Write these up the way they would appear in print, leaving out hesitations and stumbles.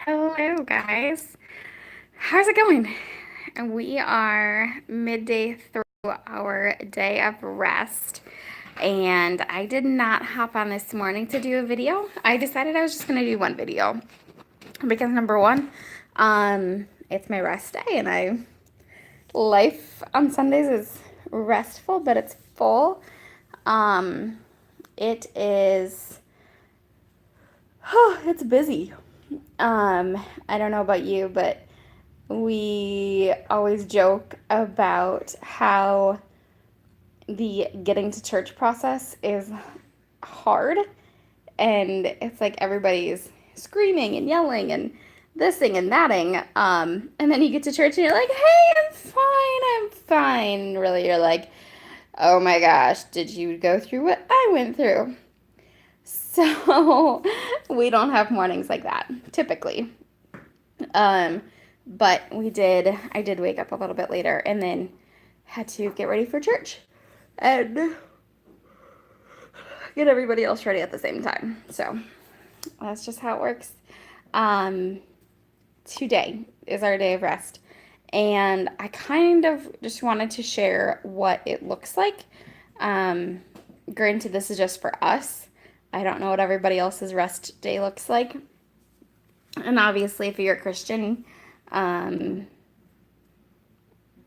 Hello, guys. How's it going? We are midday through our day of rest, and I did not hop on this morning to do a video. I decided I was just going to do one video because number one, it's my rest day, and life on Sundays is restful, but it's full. Um, it is, it's busy. I don't know about you, but we always joke about how the getting to church process is hard. And it's like everybody's screaming and yelling and thising and thatting. And then you get to church and you're like, hey, I'm fine, I'm fine. And really, you're like, oh my gosh, did you go through what I went through? So we don't have mornings like that typically. Um, but I did wake up a little bit later and then had to get ready for church and get everybody else ready at the same time. So that's just how it works. Um, Today is our day of rest. And I kind of just wanted to share what it looks like. Um, Granted, this is just for us. I don't know what everybody else's rest day looks like. And obviously, if you're a Christian, um,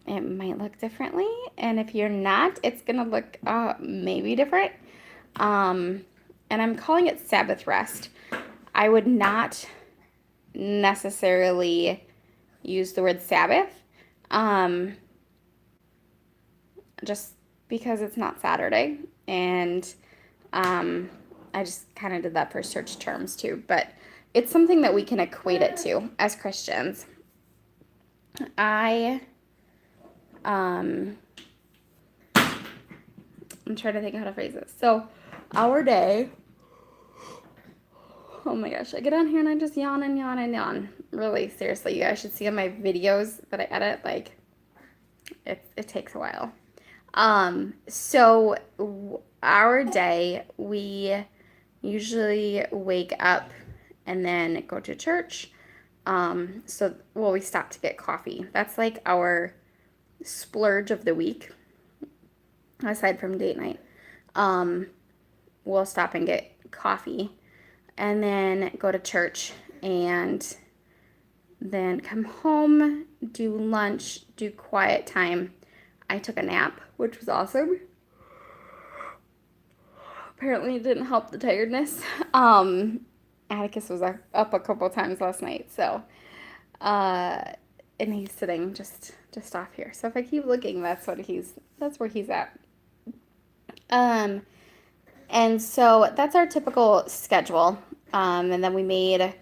it might look differently. And if you're not, it's going to look maybe different. Um, and I'm calling it Sabbath rest. I would not necessarily use the word Sabbath um, just because it's not Saturday. And I just kind of did that for search terms too. But it's something that we can equate it to as Christians. I um, I'm trying to think how to phrase this. So, our day. Oh my gosh, I get on here and I just yawn and yawn and yawn. Really, seriously, you guys should see on my videos that I edit. Like, it takes a while. Our day, we usually wake up and then go to church. We stop to get coffee. That's like our splurge of the week, aside from date night. Um, we'll stop and get coffee and then go to church and then come home, do lunch, do quiet time. I took a nap, which was awesome. Apparently, it didn't help the tiredness. Atticus was up a couple times last night, so uh, and he's sitting just off here. So if I keep looking, that's where he's at. Um, and so that's our typical schedule. And then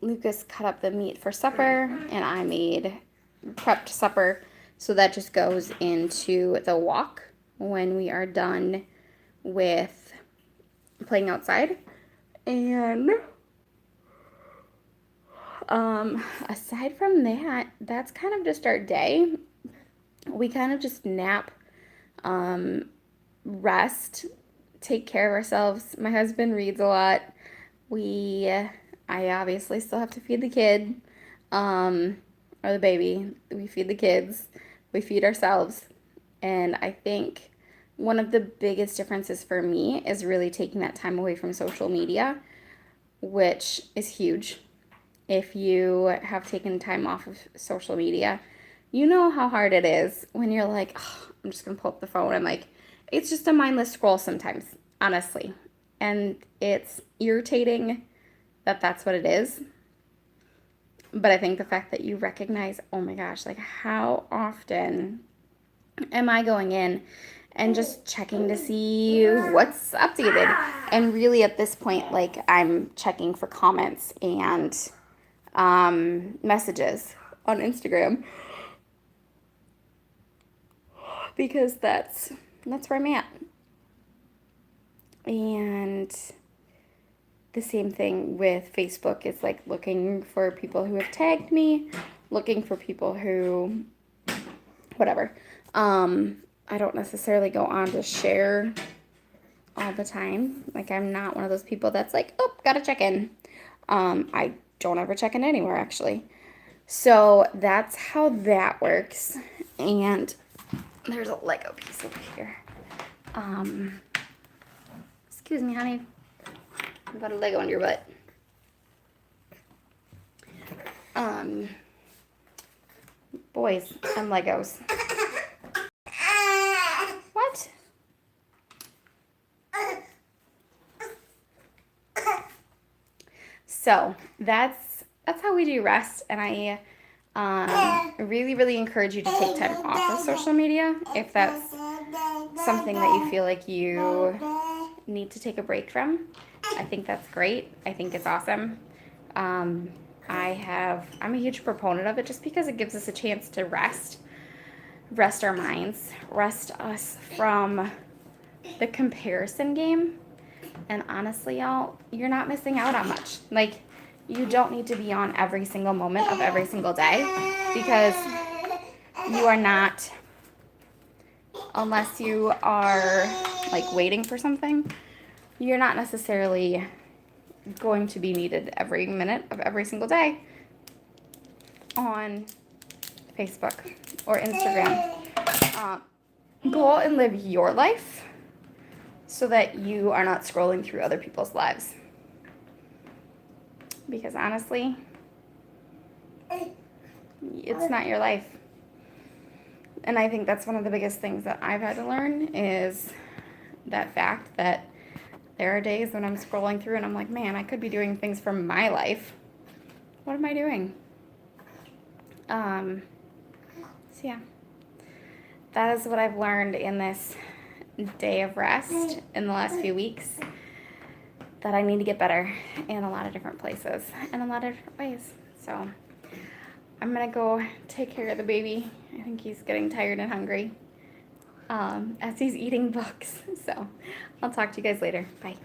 Lucas cut up the meat for supper, and I prepped supper. So that just goes into the walk when we are done with playing outside. And aside from that, that's kind of just our day. We kind of just nap, rest, take care of ourselves. My husband reads a lot. I obviously still have to feed the kid, or the baby. We feed the kids, we feed ourselves. And I think one of the biggest differences for me is really taking that time away from social media, which is huge. If you have taken time off of social media, you know how hard it is when you're like, oh, I'm just gonna pull up the phone. I'm like, it's just a mindless scroll sometimes, honestly. And it's irritating that that's what it is. But I think the fact that you recognize, oh my gosh, like how often am I going in and just checking to see what's updated? And really at this point, like I'm checking for comments and messages on Instagram because that's where I'm at. And the same thing with Facebook. It's like looking for people who have tagged me, looking for people who, whatever. I don't necessarily go on to share all the time. Like I'm not one of those people that's like, oh, gotta check in. I don't ever check in anywhere, actually. So that's how that works. And there's a Lego piece over here. Excuse me, honey. I've got a Lego on your butt. Boys and Legos. What? So that's how we do rest, and I really encourage you to take time off of social media if that's something that you feel like you need to take a break from. I think that's great. I think it's awesome. I'm a huge proponent of it just because it gives us a chance to rest our minds, rest us from the comparison game. And honestly, y'all, you're not missing out on much. Like, you don't need to be on every single moment of every single day because you are not, unless you are like waiting for something, you're not necessarily going to be needed every minute of every single day on Facebook or Instagram. Go out and live your life so that you are not scrolling through other people's lives. Because honestly, it's not your life. And I think that's one of the biggest things that I've had to learn is that fact that there are days when I'm scrolling through and I'm like, man, I could be doing things for my life. What am I doing? So yeah, that is what I've learned in this day of rest in the last few weeks, that I need to get better in a lot of different places and a lot of different ways. So I'm gonna go take care of the baby. I think he's getting tired and hungry as he's eating books. So I'll talk to you guys later. Bye.